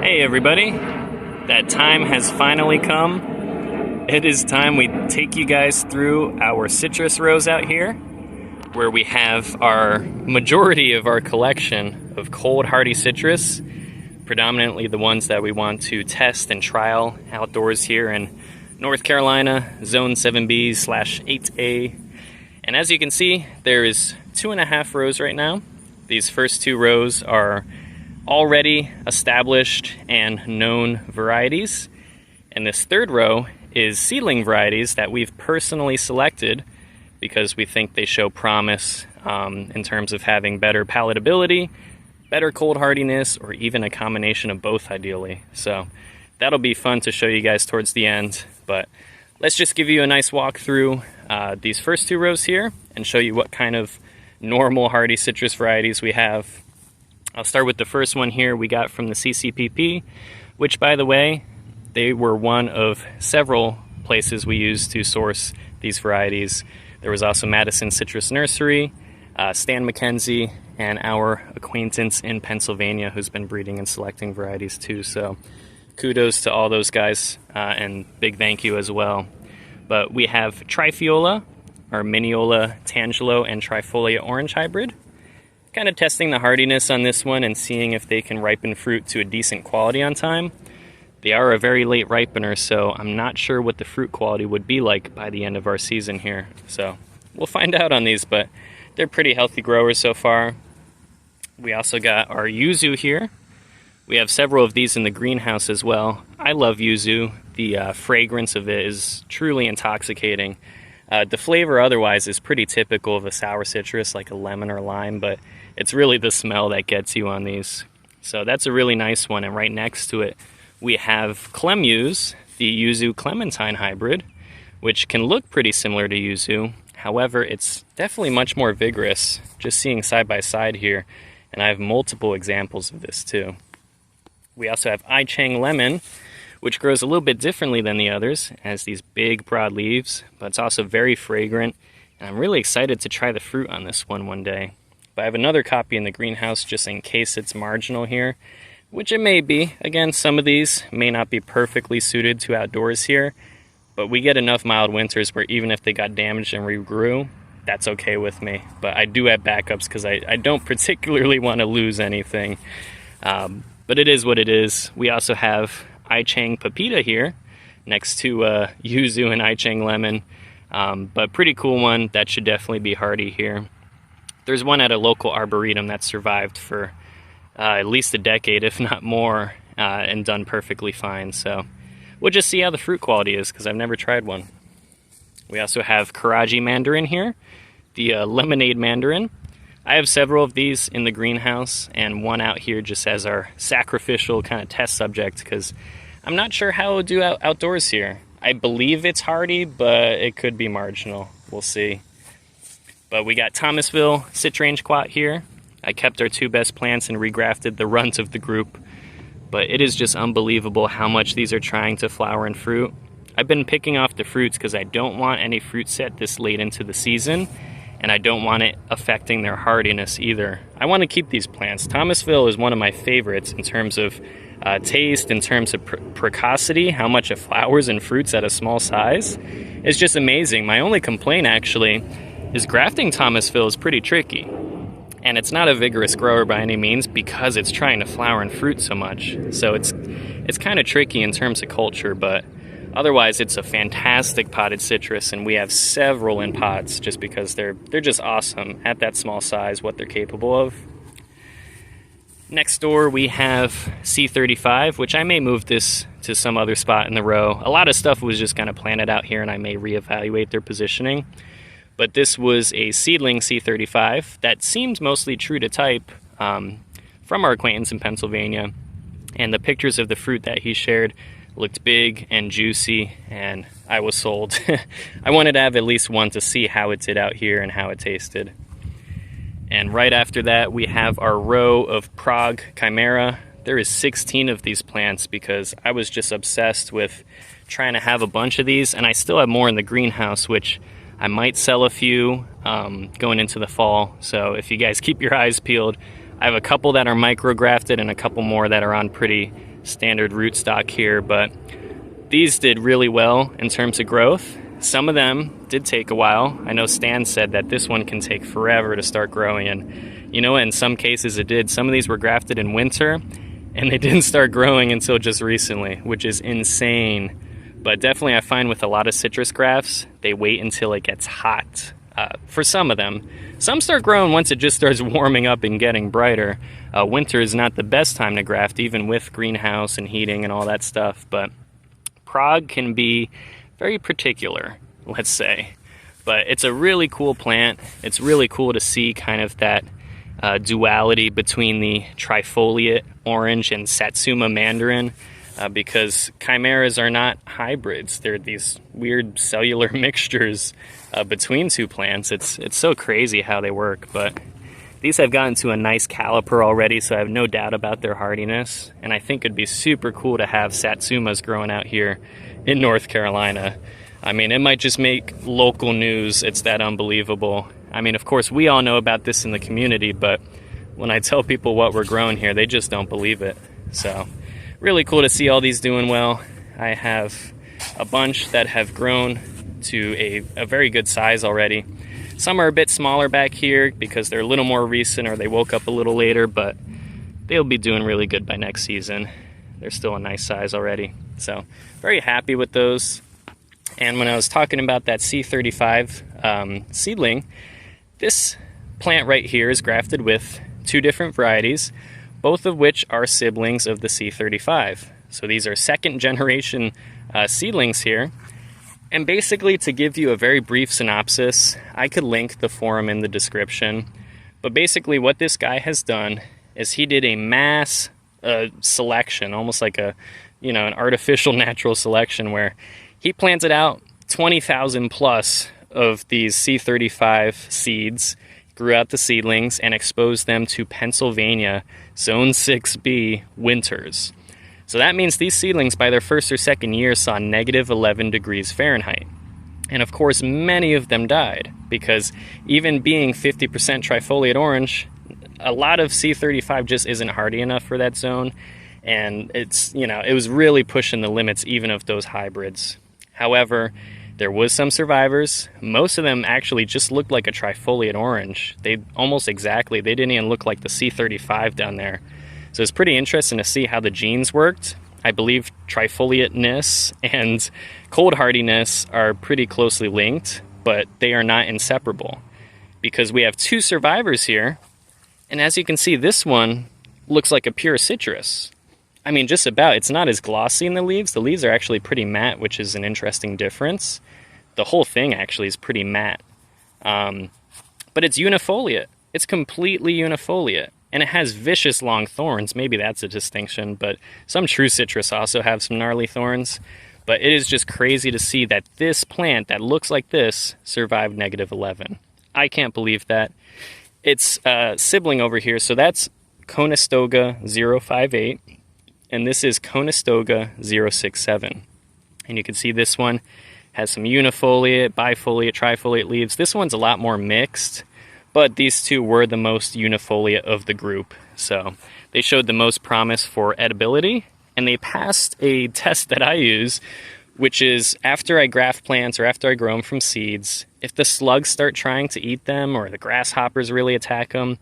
Hey everybody, that time has finally come. It is time we take you guys through our citrus rows out here, where we have our majority of our collection of cold hardy citrus, predominantly the ones that we want to test and trial outdoors here in North Carolina, Zone 7B/8A. And as you can see, there is 2.5 rows right now. These first 2 rows are already established and known varieties, and this third row is seedling varieties that we've personally selected because we think they show promise in terms of having better palatability, better cold hardiness, or even a combination of both ideally. So that'll be fun to show you guys towards the end, but let's just give you a nice walk through these first 2 rows here and show you what kind of normal hardy citrus varieties we have. I'll start with the first one here we got from the CCPP, which, by the way, they were one of several places we used to source these varieties. There was also Madison Citrus Nursery, Stan McKenzie, and our acquaintance in Pennsylvania who's been breeding and selecting varieties too. So kudos to all those guys, and big thank you as well. But we have Trifiola, our Miniola Tangelo and Trifolia Orange hybrid. Kind of testing the hardiness on this one and seeing if they can ripen fruit to a decent quality on time. They are a very late ripener, so I'm not sure what the fruit quality would be like by the end of our season here. So we'll find out on these, but they're pretty healthy growers so far. We also got our yuzu here. We have several of these in the greenhouse as well. I love yuzu. The fragrance of it is truly intoxicating. The flavor otherwise is pretty typical of a sour citrus like a lemon or lime, but it's really the smell that gets you on these. So that's a really nice one, and right next to it we have Clemuse, the yuzu clementine hybrid, which can look pretty similar to yuzu. However, it's definitely much more vigorous, just seeing side by side here, and I have multiple examples of this too. We also have I Chang lemon, which grows a little bit differently than the others. It has these big broad leaves, but it's also very fragrant, and I'm really excited to try the fruit on this one day. But I have another copy in the greenhouse just in case it's marginal here, which it may be. Again, some of these may not be perfectly suited to outdoors here, but we get enough mild winters where even if they got damaged and regrew, that's okay with me. But I do have backups because I don't particularly want to lose anything. But it is what it is. We also have I Chang Pepita here next to yuzu and I Chang lemon, but pretty cool one that should definitely be hardy here. There's one at a local arboretum that survived for at least a decade, if not more, and done perfectly fine. So we'll just see how the fruit quality is because I've never tried one. We also have Karaji mandarin here, the lemonade mandarin. I have several of these in the greenhouse and one out here just as our sacrificial kind of test subject because I'm not sure how it would do outdoors here. I believe it's hardy, but it could be marginal. We'll see. But we got Thomasville Citrange Quat here. I kept our 2 best plants and regrafted the runt of the group. But it is just unbelievable how much these are trying to flower and fruit. I've been picking off the fruits because I don't want any fruit set this late into the season, and I don't want it affecting their hardiness either. I want to keep these plants. Thomasville is one of my favorites in terms of taste, in terms of precocity, how much it flowers and fruits at a small size. It's just amazing. My only complaint actually is grafting Thomasville is pretty tricky. And it's not a vigorous grower by any means because it's trying to flower and fruit so much. So it's kind of tricky in terms of culture, but otherwise it's a fantastic potted citrus, and we have several in pots just because they're just awesome at that small size, what they're capable of. Next door we have C35, which I may move this to some other spot in the row. A lot of stuff was just kind of planted out here and I may reevaluate their positioning. But this was a seedling C35 that seemed mostly true to type from our acquaintance in Pennsylvania. And the pictures of the fruit that he shared looked big and juicy, and I was sold. I wanted to have at least one to see how it did out here and how it tasted. And right after that, we have our row of Prague Chimera. There is 16 of these plants because I was just obsessed with trying to have a bunch of these, and I still have more in the greenhouse, which I might sell a few going into the fall. So if you guys keep your eyes peeled, I have a couple that are micrografted and a couple more that are on pretty standard rootstock here, but these did really well in terms of growth. Some of them did take a while. I know Stan said that this one can take forever to start growing, and you know what, in some cases it did. Some of these were grafted in winter and they didn't start growing until just recently, which is insane. But definitely I find with a lot of citrus grafts, they wait until it gets hot. For some of them. Some start growing once it just starts warming up and getting brighter. Winter is not the best time to graft, even with greenhouse and heating and all that stuff, but prog can be very particular, let's say. But it's a really cool plant. It's really cool to see kind of that duality between the trifoliate orange and Satsuma mandarin, because chimeras are not hybrids. They're these weird cellular mixtures between two plants. It's so crazy how they work, but these have gotten to a nice caliper already, so I have no doubt about their hardiness, and I think it'd be super cool to have Satsumas growing out here in North Carolina. I mean, it might just make local news. It's that unbelievable. I mean, of course, we all know about this in the community, but when I tell people what we're growing here, they just don't believe it. So really cool to see all these doing well. I have a bunch that have grown to a very good size already. Some are a bit smaller back here because they're a little more recent or they woke up a little later, but they'll be doing really good by next season. They're still a nice size already. So very happy with those. And when I was talking about that C35 seedling, this plant right here is grafted with two different varieties, both of which are siblings of the C35. So these are second generation seedlings here. And basically, to give you a very brief synopsis, I could link the forum in the description. But basically what this guy has done is he did a mass selection, almost like an artificial natural selection, where he planted out 20,000 plus of these C35 seeds, grew out the seedlings, and exposed them to Pennsylvania Zone 6B winters. So that means these seedlings, by their first or second year, saw negative 11 degrees Fahrenheit. And of course, many of them died, because even being 50% trifoliate orange, a lot of C35 just isn't hardy enough for that zone. And it was really pushing the limits even of those hybrids. However, there was some survivors. Most of them actually just looked like a trifoliate orange. They didn't even look like the C35 down there. So it's pretty interesting to see how the genes worked. I believe trifoliateness and cold hardiness are pretty closely linked, but they are not inseparable, because we have two survivors here. And as you can see, this one looks like a pure citrus. I mean, just about. It's not as glossy in the leaves. The leaves are actually pretty matte, which is an interesting difference. The whole thing actually is pretty matte. But it's unifoliate. It's completely unifoliate. And it has vicious long thorns. Maybe that's a distinction, but some true citrus also have some gnarly thorns. But it is just crazy to see that this plant that looks like this survived negative 11. I can't believe that. It's sibling over here, so that's Conestoga 058, and this is Conestoga 067. And you can see this one has some unifoliate, bifoliate, trifoliate leaves. This one's a lot more mixed, but these two were the most unifoliate of the group. So they showed the most promise for edibility, and they passed a test that I use, which is after I graft plants or after I grow them from seeds, if the slugs start trying to eat them or the grasshoppers really attack them,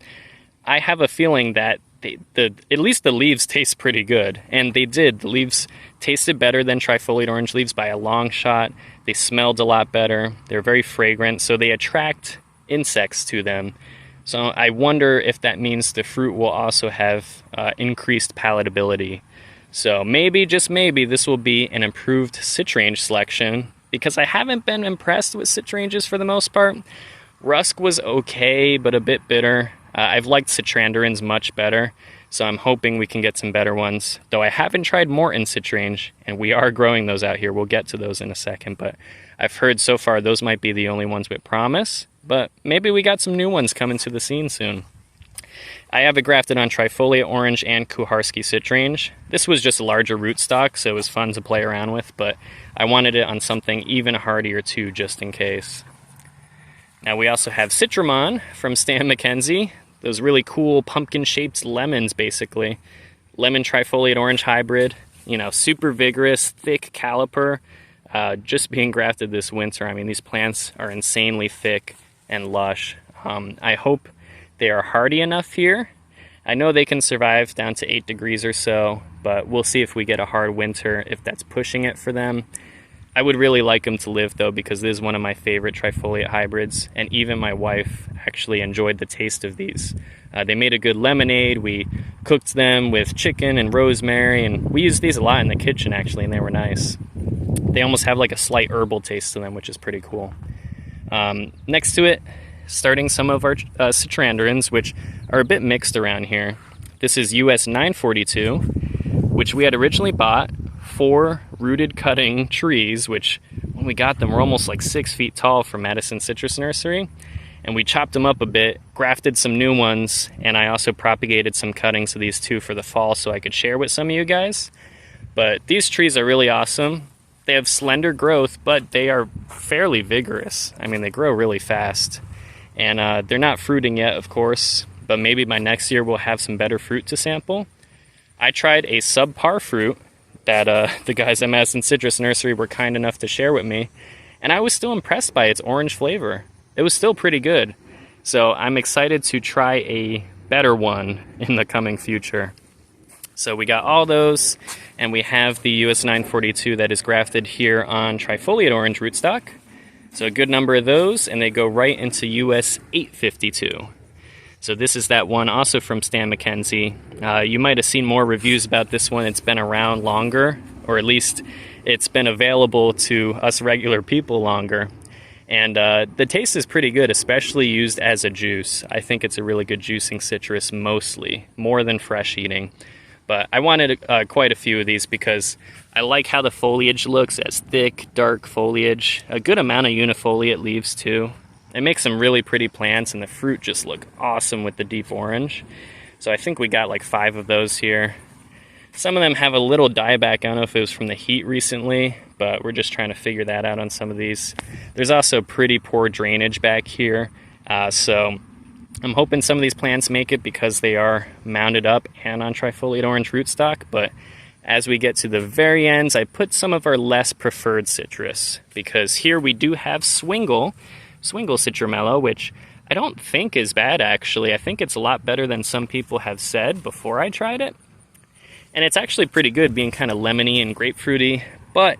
I have a feeling that at least the leaves taste pretty good. And they did. The leaves tasted better than trifoliate orange leaves by a long shot. They smelled a lot better. They're very fragrant, so they attract insects to them. So I wonder if that means the fruit will also have increased palatability. So maybe, just maybe, this will be an improved citrange selection, because I haven't been impressed with citranges for the most part. Rusk was okay, but a bit bitter. I've liked citranderins much better, so I'm hoping we can get some better ones. Though I haven't tried Morton citrange, and we are growing those out here. We'll get to those in a second, but I've heard so far those might be the only ones with promise. But maybe we got some new ones coming to the scene soon. I have it grafted on trifoliate orange and Kuharski citrange. This was just a larger rootstock, so it was fun to play around with, but I wanted it on something even hardier too, just in case. Now we also have Citramon from Stan McKenzie. those really cool pumpkin-shaped lemons, basically. Lemon trifoliate orange hybrid, you know, super vigorous, thick caliper, just being grafted this winter. I mean, these plants are insanely thick and lush. I hope they are hardy enough here. I know they can survive down to 8 degrees or so, but we'll see if we get a hard winter, if that's pushing it for them. I would really like them to live though, because this is one of my favorite trifoliate hybrids, and even my wife actually enjoyed the taste of these. They made a good lemonade. We cooked them with chicken and rosemary, and we used these a lot in the kitchen actually, and they were nice. They almost have like a slight herbal taste to them, which is pretty cool. Next to it, starting some of our citrandrons, which are a bit mixed around here. This is US 942, which we had originally bought 4 rooted cutting trees, which when we got them were almost like 6 feet tall from Madison Citrus Nursery. And we chopped them up a bit, grafted some new ones, and I also propagated some cuttings of these 2 for the fall so I could share with some of you guys. But these trees are really awesome. They have slender growth, but they are fairly vigorous. I mean, they grow really fast. And they're not fruiting yet, of course, but maybe by next year we'll have some better fruit to sample. I tried a subpar fruit that the guys at Madison Citrus Nursery were kind enough to share with me, and I was still impressed by its orange flavor. It was still pretty good. So I'm excited to try a better one in the coming future. So we got all those, and we have the US 942 that is grafted here on trifoliate orange rootstock. So a good number of those, and they go right into US 852. So this is that one also from Stan McKenzie. You might have seen more reviews about this one. It's been around longer, or at least it's been available to us regular people longer. And the taste is pretty good, especially used as a juice. I think it's a really good juicing citrus mostly, more than fresh eating. But I wanted quite a few of these because I like how the foliage looks, as thick, dark foliage. A good amount of unifoliate leaves too. It makes some really pretty plants, and the fruit just look awesome with the deep orange. So I think we got like 5 of those here. Some of them have a little dieback. I don't know if it was from the heat recently, but we're just trying to figure that out on some of these. There's also pretty poor drainage back here. So I'm hoping some of these plants make it because they are mounded up and on trifoliate orange rootstock. But as we get to the very ends, I put some of our less preferred citrus, because here we do have Swingle Citramella, which I don't think is bad actually. I think it's a lot better than some people have said before I tried it. And it's actually pretty good, being kind of lemony and grapefruity, but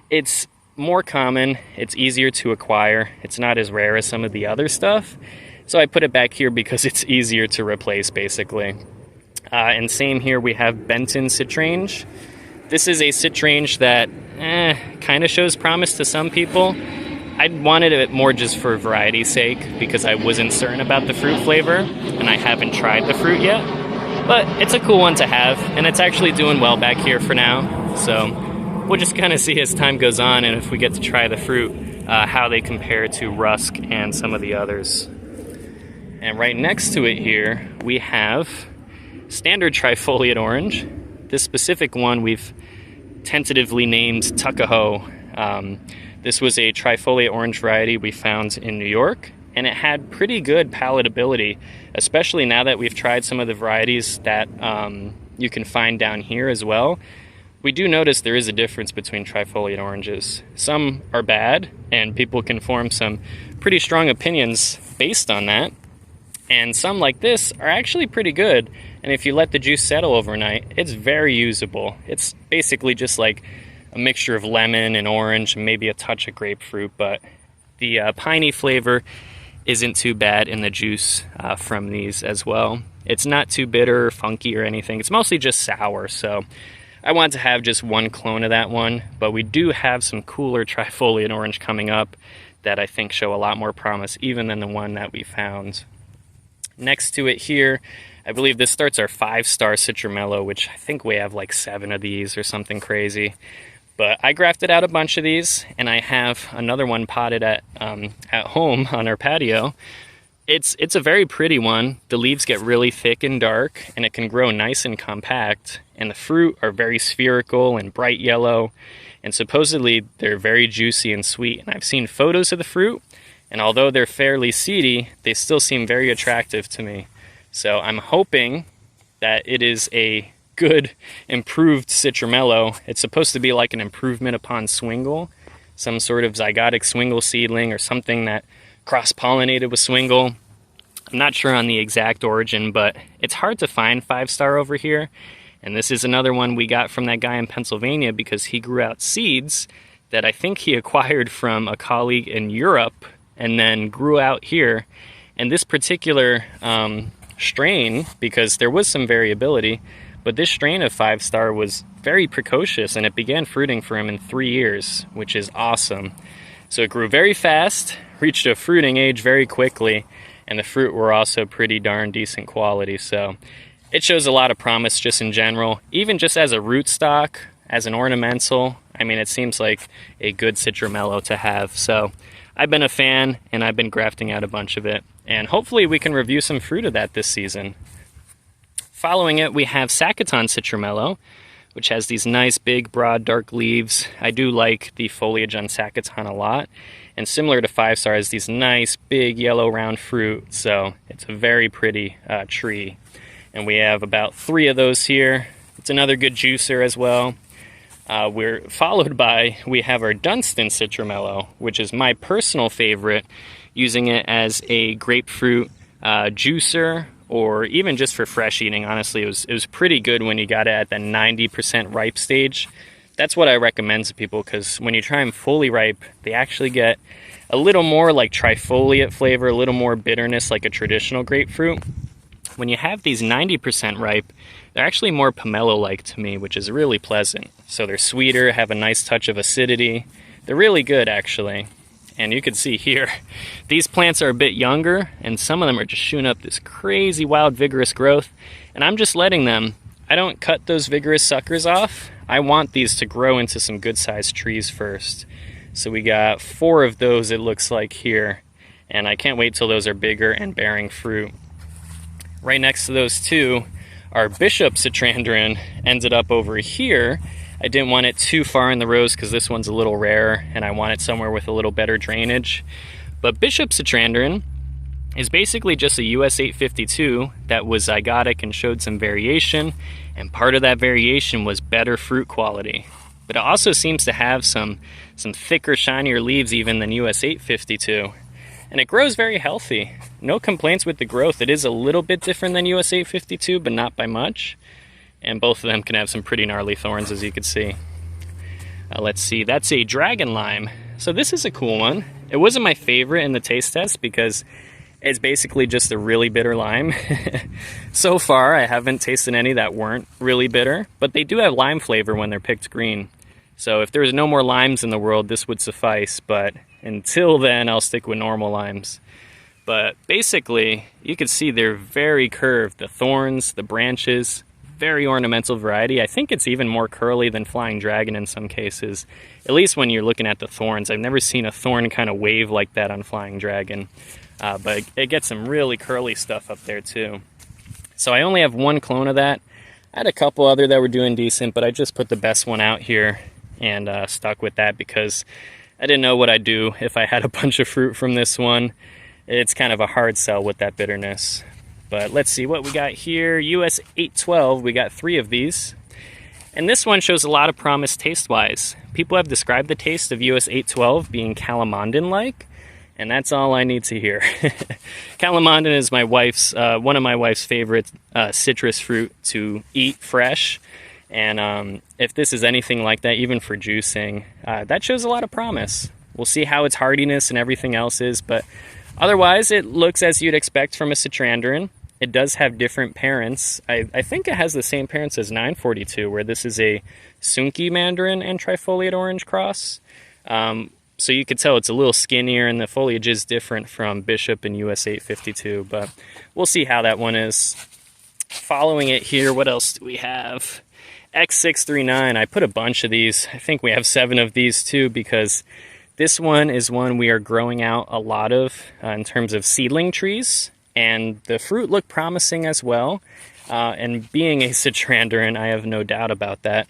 it's more common, it's easier to acquire, it's not as rare as some of the other stuff. So I put it back here because it's easier to replace, basically. And same here, we have Benton Citrange. This is a citrange that kind of shows promise to some people. I wanted it more just for variety's sake because I wasn't certain about the fruit flavor, and I haven't tried the fruit yet. But it's a cool one to have, and it's actually doing well back here for now. So we'll just kind of see as time goes on, and if we get to try the fruit, how they compare to Rusk and some of the others. And right next to it here, we have standard trifoliate orange. This specific one we've tentatively named Tuckahoe. This was a trifoliate orange variety we found in New York, and it had pretty good palatability, especially now that we've tried some of the varieties that you can find down here as well. We do notice there is a difference between trifoliate oranges. Some are bad, and people can form some pretty strong opinions based on that. And some, like this, are actually pretty good. And if you let the juice settle overnight, it's very usable. It's basically just like a mixture of lemon and orange, and maybe a touch of grapefruit, but the piney flavor isn't too bad in the juice from these as well. It's not too bitter or funky or anything. It's mostly just sour, so I want to have just one clone of that one, but we do have some cooler trifoliate orange coming up that I think show a lot more promise even than the one that we found. Next to it here, I believe this starts our 5-star Citramello, which I think we have like 7 of these or something crazy. But I grafted out a bunch of these, and I have another one potted at home on our patio. It's a very pretty one. The leaves get really thick and dark, and it can grow nice and compact. And the fruit are very spherical and bright yellow, and supposedly they're very juicy and sweet. And I've seen photos of the fruit, and although they're fairly seedy, they still seem very attractive to me. So I'm hoping that it is a good improved citramelo. It's supposed to be like an improvement upon swingle, some sort of zygotic swingle seedling or something that cross-pollinated with swingle. I'm not sure on the exact origin, but it's hard to find 5-star over here. And this is another one we got from that guy in Pennsylvania because he grew out seeds that I think he acquired from a colleague in Europe and then grew out here. And this particular strain, because there was some variability, but this strain of 5-star was very precocious and it began fruiting for him in 3 years, which is awesome. So it grew very fast, reached a fruiting age very quickly, and the fruit were also pretty darn decent quality. So it shows a lot of promise just in general, even just as a rootstock, as an ornamental. I mean, it seems like a good citramelo to have. So I've been a fan and I've been grafting out a bunch of it, and hopefully we can review some fruit of that this season. Following it, we have Sacaton citramelo, which has these nice big broad dark leaves. I do like the foliage on Sacaton a lot, and similar to 5-star, has these nice big yellow round fruit, so it's a very pretty tree. And we have about 3 of those here. It's another good juicer as well. We have our Dunstan citramelo, which is my personal favorite, using it as a grapefruit juicer, or even just for fresh eating. Honestly, it was pretty good when you got it at the 90% ripe stage. That's what I recommend to people, because when you try them fully ripe, they actually get a little more like trifoliate flavor, a little more bitterness like a traditional grapefruit. When you have these 90% ripe, they're actually more pomelo-like to me, which is really pleasant. So they're sweeter, have a nice touch of acidity. They're really good, actually. And you can see here, these plants are a bit younger, and some of them are just shooting up this crazy, wild, vigorous growth. And I'm just letting them. I don't cut those vigorous suckers off. I want these to grow into some good-sized trees first. So we got 4 of those, it looks like, here. And I can't wait till those are bigger and bearing fruit. Right next to those 2, our Bishop Citrandrin ended up over here. I didn't want it too far in the rows because this one's a little rare and I want it somewhere with a little better drainage. But Bishop Citrandrin is basically just a US 852 that was zygotic and showed some variation, and part of that variation was better fruit quality. But it also seems to have some thicker, shinier leaves even than US 852. And it grows very healthy. No complaints with the growth. It is a little bit different than US 852, but not by much. And both of them can have some pretty gnarly thorns, as you can see. Let's see, that's a dragon lime. So this is a cool one. It wasn't my favorite in the taste test because it's basically just a really bitter lime. So far, I haven't tasted any that weren't really bitter, but they do have lime flavor when they're picked green. So if there was no more limes in the world, this would suffice, but until then, I'll stick with normal limes. But basically, you can see they're very curved. The thorns, the branches, very ornamental variety. I think it's even more curly than Flying Dragon in some cases, at least when you're looking at the thorns. I've never seen a thorn kind of wave like that on Flying Dragon, but it gets some really curly stuff up there too. So I only have 1 clone of that. I had a couple other that were doing decent, but I just put the best one out here and stuck with that because I didn't know what I'd do if I had a bunch of fruit from this one. It's kind of a hard sell with that bitterness. But let's see what we got here. US 812, we got 3 of these. And this one shows a lot of promise taste-wise. People have described the taste of US 812 being calamondin-like, and that's all I need to hear. Calamondin is my wife's, one of my wife's favorite citrus fruit to eat fresh. And if this is anything like that, even for juicing, that shows a lot of promise. We'll see how its hardiness and everything else is, but otherwise it looks as you'd expect from a citrandrin. It does have different parents. I think it has the same parents as 942, where this is a Sunki mandarin and trifoliate orange cross. So you could tell it's a little skinnier and the foliage is different from Bishop and US 852, but we'll see how that one is. Following it here, what else do we have? X639, I put a bunch of these. I think we have 7 of these too, because this one is one we are growing out a lot of in terms of seedling trees, and the fruit looked promising as well. And being a citrandrin, I have no doubt about that.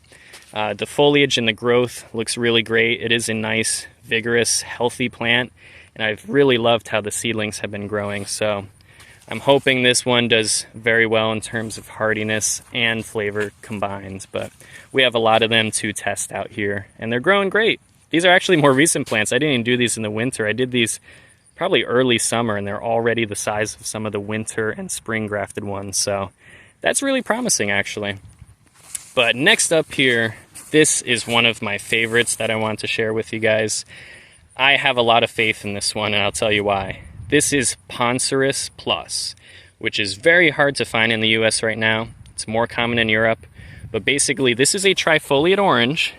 The foliage and the growth looks really great. It is a nice, vigorous, healthy plant, and I've really loved how the seedlings have been growing. So I'm hoping this one does very well in terms of hardiness and flavor combined, but we have a lot of them to test out here, and they're growing great. These are actually more recent plants. I didn't even do these in the winter. I did these probably early summer, and they're already the size of some of the winter and spring grafted ones, so that's really promising actually. But next up here, this is one of my favorites that I want to share with you guys. I have a lot of faith in this one, and I'll tell you why. This is Poncerus Plus, which is very hard to find in the US right now. It's more common in Europe, but basically this is a trifoliate orange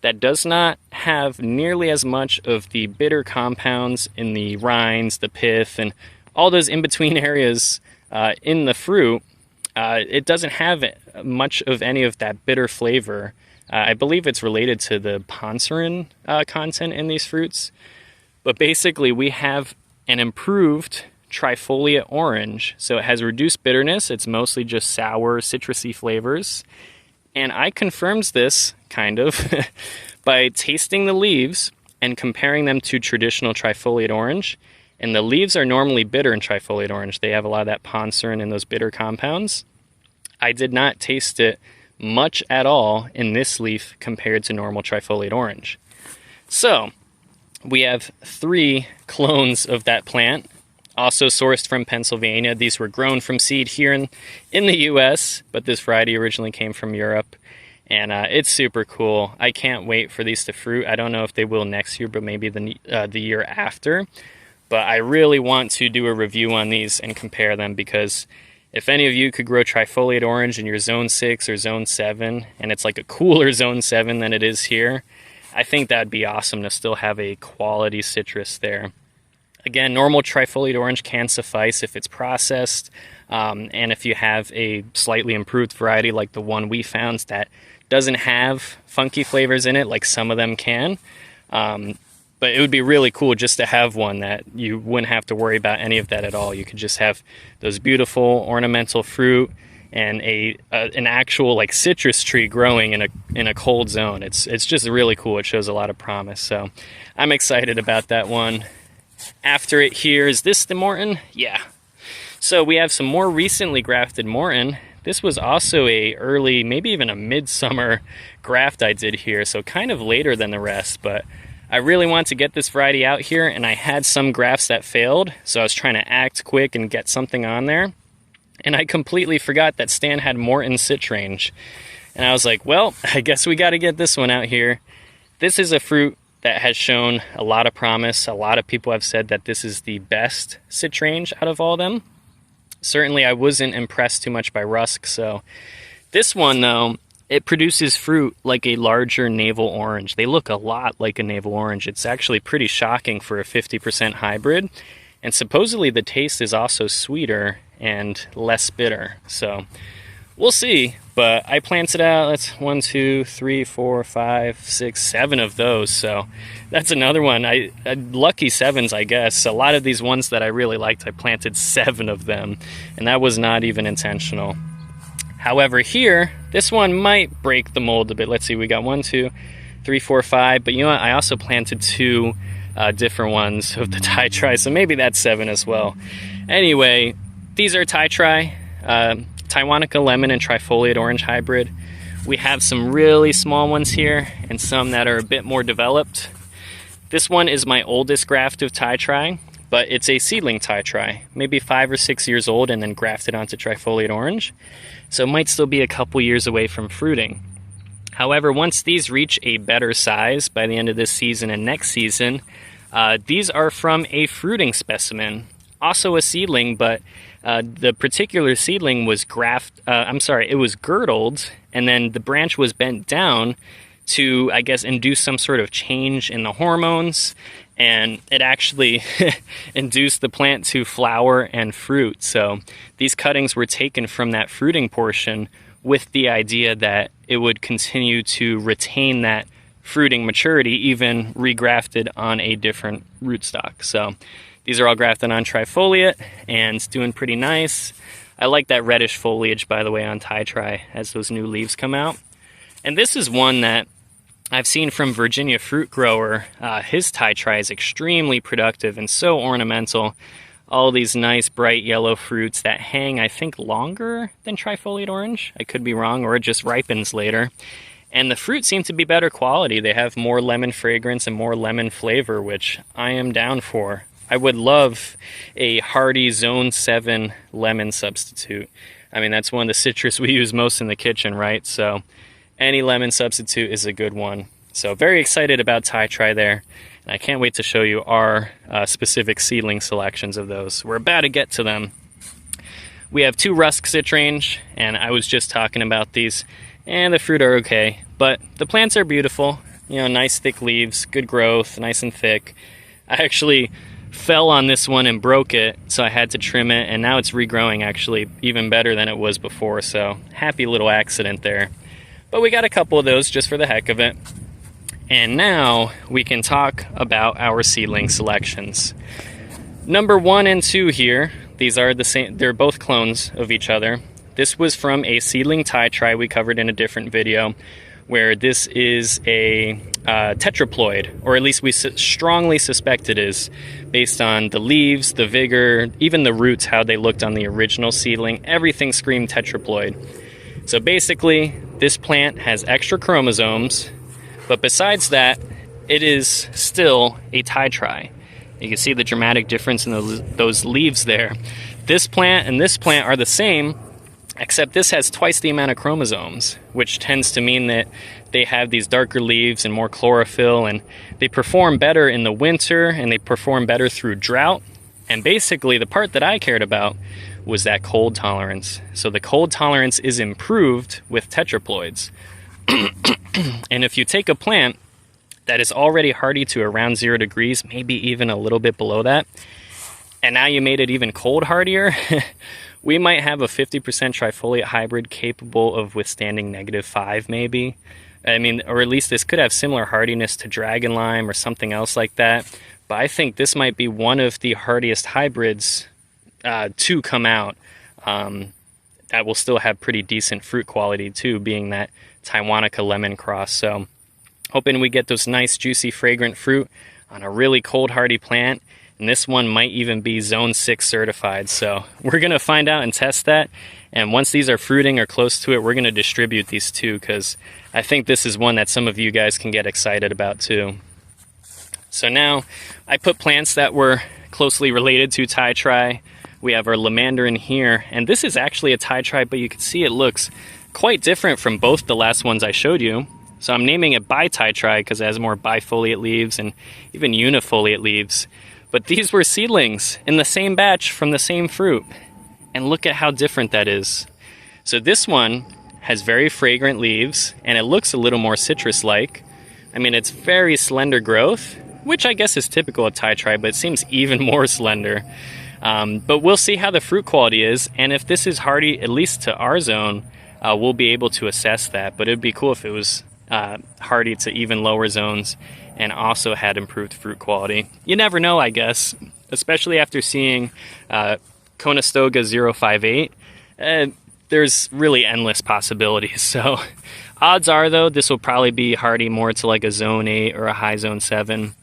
that does not have nearly as much of the bitter compounds in the rinds, the pith, and all those in-between areas in the fruit. It doesn't have much of any of that bitter flavor. I believe it's related to the poncerin content in these fruits. But basically we have an improved trifoliate orange. So it has reduced bitterness. It's mostly just sour, citrusy flavors. And I confirmed this, kind of, by tasting the leaves and comparing them to traditional trifoliate orange. And the leaves are normally bitter in trifoliate orange. They have a lot of that poncerin and those bitter compounds. I did not taste it much at all in this leaf compared to normal trifoliate orange. So we have 3 clones of that plant, also sourced from Pennsylvania. These were grown from seed here in the US, but this variety originally came from Europe. And it's super cool. I can't wait for these to fruit. I don't know if they will next year, but maybe the year after. But I really want to do a review on these and compare them, because if any of you could grow trifoliate orange in your zone 6 or zone 7, and it's like a cooler zone 7 than it is here, I think that'd be awesome to still have a quality citrus there. Again, normal trifoliate orange can suffice if it's processed, and if you have a slightly improved variety like the one we found that doesn't have funky flavors in it like some of them can. But it would be really cool just to have one that you wouldn't have to worry about any of that at all. You could just have those beautiful ornamental fruit and an actual like citrus tree growing in a cold zone. It's just really cool. It shows a lot of promise. So I'm excited about that one. After it here, is this the Morton? Yeah. So we have some more recently grafted Morton. This was also a early, maybe even a midsummer graft I did here. So kind of later than the rest, but I really want to get this variety out here, and I had some grafts that failed, so I was trying to act quick and get something on there. And I completely forgot that Stan had Morton sit range. And I was like, well, I guess we got to get this one out here. This is a fruit that has shown a lot of promise. A lot of people have said that this is the best sit range out of all of them. Certainly I wasn't impressed too much by Rusk, so this one though, it produces fruit like a larger navel orange. They look a lot like a navel orange. It's actually pretty shocking for a 50% hybrid. And supposedly the taste is also sweeter and less bitter. So we'll see. But I planted out, that's 1, 2, 3, 4, 5, 6, 7 of those. So that's another one. Lucky 7s, I guess. A lot of these ones that I really liked, I planted 7 of them. And that was not even intentional. However, here, this one might break the mold a bit. Let's see, we got 1, 2, 3, 4, 5. But you know what? I also planted 2 different ones of the Thai Tri, so maybe that's 7 as well. Anyway, these are Thai Tri, Taiwanica Lemon and Trifoliate Orange Hybrid. We have some really small ones here and some that are a bit more developed. This one is my oldest graft of Thai Tri, but it's a seedling Thai Tri, maybe 5 or 6 years old and then grafted onto Trifoliate Orange. So it might still be a couple years away from fruiting. However, once these reach a better size by the end of this season and next season, these are from a fruiting specimen, also a seedling, but the particular seedling was it was girdled, and then the branch was bent down to, I guess, induce some sort of change in the hormones, and it actually induced the plant to flower and fruit. So these cuttings were taken from that fruiting portion with the idea that it would continue to retain that fruiting maturity, even regrafted on a different rootstock. So these are all grafted on Trifoliate and doing pretty nice. I like that reddish foliage, by the way, on Thai Tri as those new leaves come out. And this is one that I've seen from Virginia Fruit Grower. His Thai Tri is extremely productive and so ornamental. all these nice bright yellow fruits that hang, I think, longer than trifoliate orange. I could be wrong, or it just ripens later. And the fruit seem to be better quality. They have more lemon fragrance and more lemon flavor, which I am down for. I would love a hearty Zone 7 lemon substitute. I mean, that's one of the citrus we use most in the kitchen, right? So any lemon substitute is a good one. So very excited about Thai Tri there. And I can't wait to show you our specific seedling selections of those. We're about to get to them. We have 2 Rusk Citrange, and I was just talking about these. And the fruit are okay, but the plants are beautiful. You know, nice thick leaves, good growth, nice and thick. I actually fell on this one and broke it, so I had to trim it, and now it's regrowing actually even better than it was before, so happy little accident there. But we got a couple of those just for the heck of it. And now we can talk about our seedling selections. Number 1 and 2 here, these are the same, they're both clones of each other. This was from a seedling Thai Tri we covered in a different video, where this is a tetraploid, or at least we strongly suspect it is, based on the leaves, the vigor, even the roots, how they looked on the original seedling. Everything screamed tetraploid. So basically, this plant has extra chromosomes, but besides that, it is still a Thai Tri. You can see the dramatic difference in those leaves there. This plant and this plant are the same, except this has twice the amount of chromosomes, which tends to mean that they have these darker leaves and more chlorophyll, and they perform better in the winter, and they perform better through drought. And basically, the part that I cared about was that cold tolerance. So the cold tolerance is improved with tetraploids. And if you take a plant that is already hardy to around 0 degrees, maybe even a little bit below that, and now you made it even cold hardier, we might have a 50% trifoliate hybrid capable of withstanding -5 maybe. I mean, or at least this could have similar hardiness to dragon lime or something else like that. But I think this might be one of the hardiest hybrids to come out that will still have pretty decent fruit quality too, being that Taiwanica lemon cross. So hoping we get those nice, juicy, fragrant fruit on a really cold hardy plant. And this one might even be Zone 6 certified. So we're going to find out and test that. And once these are fruiting or close to it, we're going to distribute these too, because I think this is one that some of you guys can get excited about too. So now I put plants that were closely related to Thai Tri. We have our Lamandarin here. And this is actually a Thai Tri, but you can see it looks quite different from both the last ones I showed you. So I'm naming it Bi-Thai Tri because it has more bifoliate leaves and even unifoliate leaves. But these were seedlings in the same batch from the same fruit. And look at how different that is. So this one has very fragrant leaves, and it looks a little more citrus-like. I mean, it's very slender growth, which I guess is typical of Thai Tri, but it seems even more slender. But we'll see how the fruit quality is, and if this is hardy, at least to our zone, we'll be able to assess that. But it'd be cool if it was hardy to even lower zones and also had improved fruit quality. You never know, I guess, especially after seeing Conestoga 058. There's really endless possibilities. So odds are, though, this will probably be hardy more to like a Zone 8 or a high Zone 7,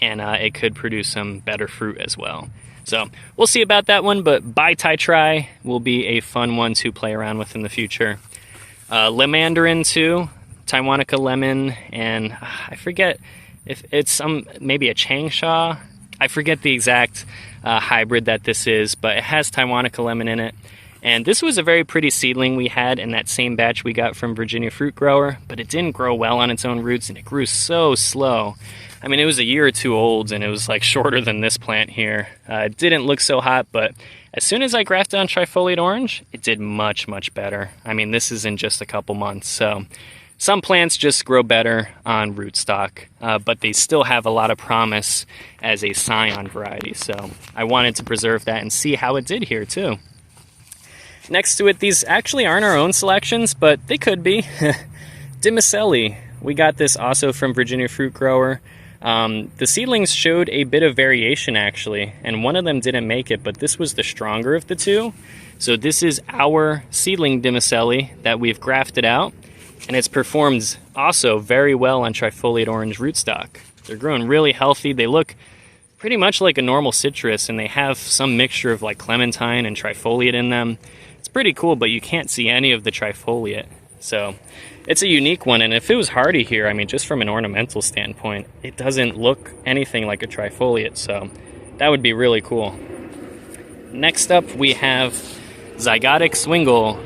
and it could produce some better fruit as well. So we'll see about that one, but Bi-Thai Tri will be a fun one to play around with in the future. Lamandarin too, Taiwanica lemon, and I forget if it's maybe a Changsha. I forget the exact hybrid that this is, but it has Taiwanica lemon in it. And this was a very pretty seedling we had in that same batch we got from Virginia Fruit Grower, but it didn't grow well on its own roots, and it grew so slow. I mean, it was a year or two old, and it was like shorter than this plant here. It didn't look so hot, but as soon as I grafted on trifoliate orange, it did much, much better. I mean, this is in just a couple months. So some plants just grow better on rootstock, but they still have a lot of promise as a scion variety. So I wanted to preserve that and see how it did here too. Next to it, these actually aren't our own selections, but they could be. Dimicelli. We got this also from Virginia Fruit Grower. The seedlings showed a bit of variation actually, and one of them didn't make it, but this was the stronger of the two. So this is our seedling Dimicelli that we've grafted out, and it's performed also very well on trifoliate orange rootstock. They're growing really healthy. They look pretty much like a normal citrus, and they have some mixture of like clementine and trifoliate in them. It's pretty cool, but you can't see any of the trifoliate. So it's a unique one, and if it was hardy here, I mean, just from an ornamental standpoint, it doesn't look anything like a trifoliate, so that would be really cool. Next up, we have zygotic swingle.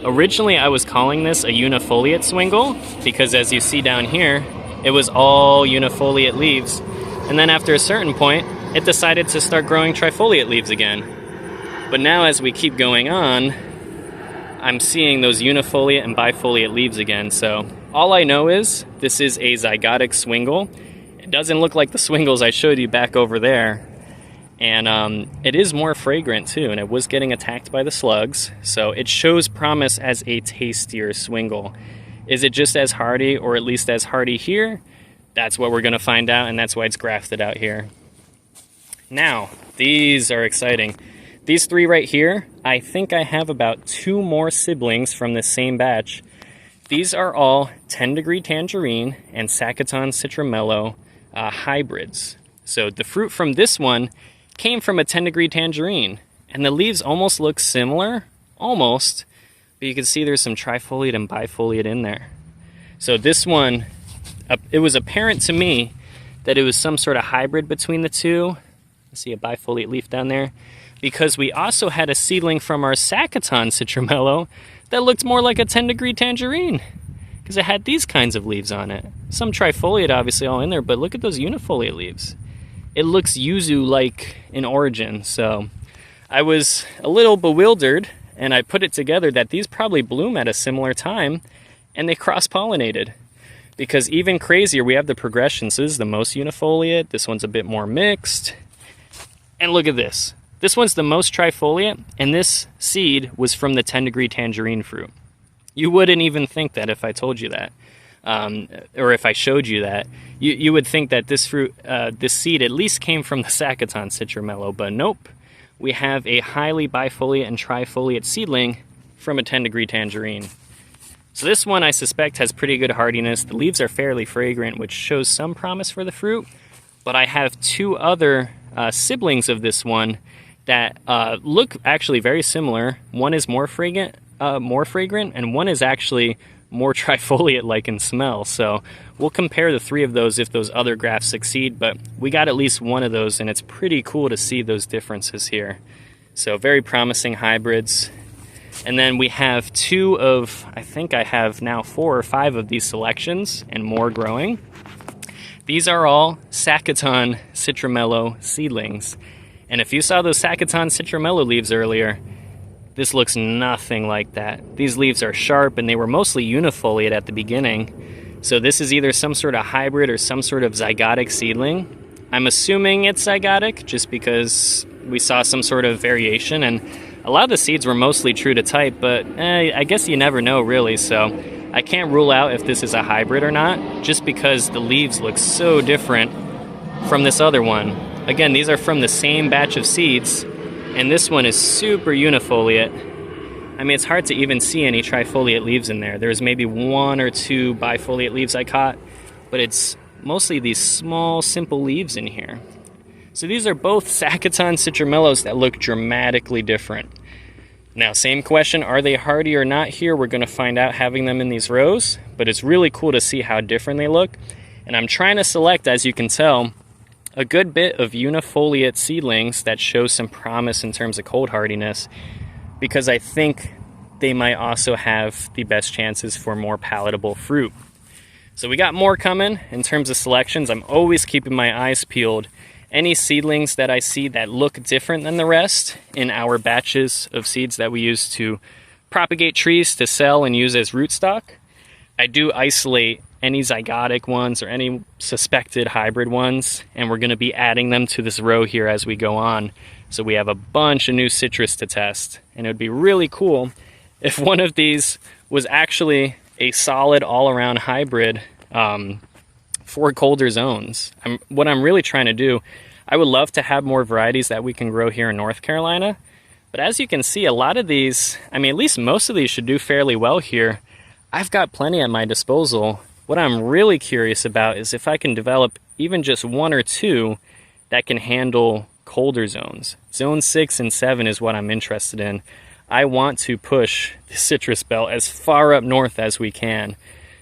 Originally, I was calling this a unifoliate swingle because, as you see down here, it was all unifoliate leaves. And then after a certain point, it decided to start growing trifoliate leaves again. But now as we keep going on, I'm seeing those unifoliate and bifoliate leaves again. So all I know is this is a zygotic swingle. It doesn't look like the swingles I showed you back over there. And it is more fragrant too, and it was getting attacked by the slugs. So it shows promise as a tastier swingle. Is it just as hardy, or at least as hardy here? That's what we're going to find out, and that's why it's grafted out here. Now, these are exciting. These three right here, I think I have about 2 more siblings from this same batch. These are all 10 Degree Tangerine and Sacaton Citramello hybrids. So the fruit from this one came from a 10 Degree Tangerine, and the leaves almost look similar, almost, but you can see there's some trifoliate and bifoliate in there. So this one, it was apparent to me that it was some sort of hybrid between the two. I see a bifoliate leaf down there, because we also had a seedling from our Sacaton Citramello that looked more like a 10 Degree Tangerine, because it had these kinds of leaves on it. Some trifoliate obviously all in there, but look at those unifoliate leaves. It looks yuzu-like in origin, so I was a little bewildered, and I put it together that these probably bloom at a similar time, and they cross-pollinated. Because even crazier, we have the progression. So this is the most unifoliate, this one's a bit more mixed, and look at this. This one's the most trifoliate, and this seed was from the 10 Degree Tangerine fruit. You wouldn't even think that if I told you that. Or if I showed you that, you would think that this fruit, this seed at least came from the Sacaton Citramello, but nope. We have a highly bifoliate and trifoliate seedling from a 10 Degree Tangerine. So this one I suspect has pretty good hardiness. The leaves are fairly fragrant, which shows some promise for the fruit, but I have 2 other siblings of this one that look actually very similar. One is more fragrant, and one is actually more trifoliate-like in smell. So we'll compare the 3 of those if those other grafts succeed, but we got at least one of those, and it's pretty cool to see those differences here. So very promising hybrids. And then we have 2 of, I think I have now 4 or 5 of these selections and more growing. These are all Sacaton Citramello seedlings. And if you saw those Sacaton Citramello leaves earlier, this looks nothing like that. These leaves are sharp, and they were mostly unifoliate at the beginning. So this is either some sort of hybrid or some sort of zygotic seedling. I'm assuming it's zygotic just because we saw some sort of variation, and a lot of the seeds were mostly true to type, but I guess you never know really, so I can't rule out if this is a hybrid or not, just because the leaves look so different from this other one. Again, these are from the same batch of seeds, and this one is super unifoliate. I mean, it's hard to even see any trifoliate leaves in there. There's maybe 1 or 2 bifoliate leaves I caught, but it's mostly these small, simple leaves in here. So these are both Sacaton Citramellos that look dramatically different. Now, same question, are they hardy or not here? We're going to find out having them in these rows, but it's really cool to see how different they look. And I'm trying to select, as you can tell, a good bit of unifoliate seedlings that show some promise in terms of cold hardiness, because I think they might also have the best chances for more palatable fruit. So we got more coming in terms of selections. I'm always keeping my eyes peeled. Any seedlings that I see that look different than the rest in our batches of seeds that we use to propagate trees to sell and use as rootstock, I do isolate any zygotic ones or any suspected hybrid ones, and we're going to be adding them to this row here as we go on. So we have a bunch of new citrus to test, and it would be really cool if one of these was actually a solid all-around hybrid for colder zones. What I'm really trying to do, I would love to have more varieties that we can grow here in North Carolina, but as you can see, a lot of these, I mean, at least most of these should do fairly well here. I've got plenty at my disposal. What I'm really curious about is if I can develop even just 1 or 2 that can handle colder zones. Zone 6 and 7 is what I'm interested in. I want to push the citrus belt as far up north as we can.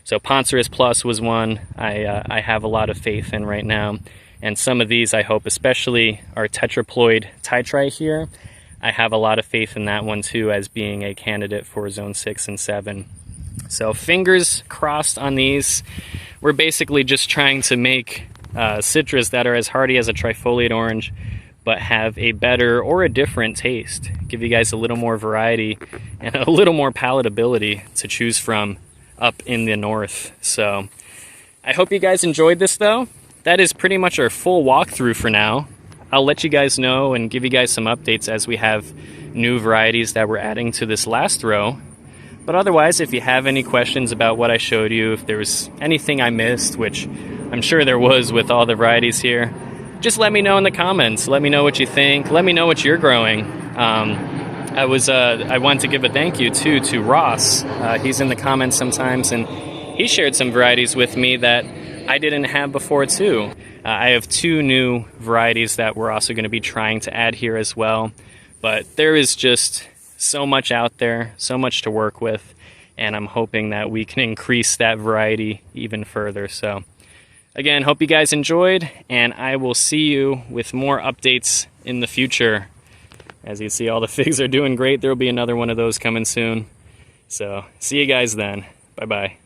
So Poncerus Plus was one I have a lot of faith in right now. And some of these I hope, especially our tetraploid titrite here, I have a lot of faith in that one too as being a candidate for zone 6 and 7. So fingers crossed on these. We're basically just trying to make citrus that are as hardy as a trifoliate orange, but have a better or a different taste. Give you guys a little more variety and a little more palatability to choose from up in the north. So I hope you guys enjoyed this though. That is pretty much our full walkthrough for now. I'll let you guys know and give you guys some updates as we have new varieties that we're adding to this last row. But otherwise, if you have any questions about what I showed you, if there was anything I missed, which I'm sure there was with all the varieties here, just let me know in the comments. Let me know what you think. Let me know what you're growing. I want to give a thank you too to Ross. He's in the comments sometimes, and he shared some varieties with me that I didn't have before too. I have 2 new varieties that we're also going to be trying to add here as well. But there is just so much out there, so much to work with, and I'm hoping that we can increase that variety even further. So again, hope you guys enjoyed, and I will see you with more updates in the future. As you see, all the figs are doing great. There will be another one of those coming soon. So see you guys then. Bye-bye.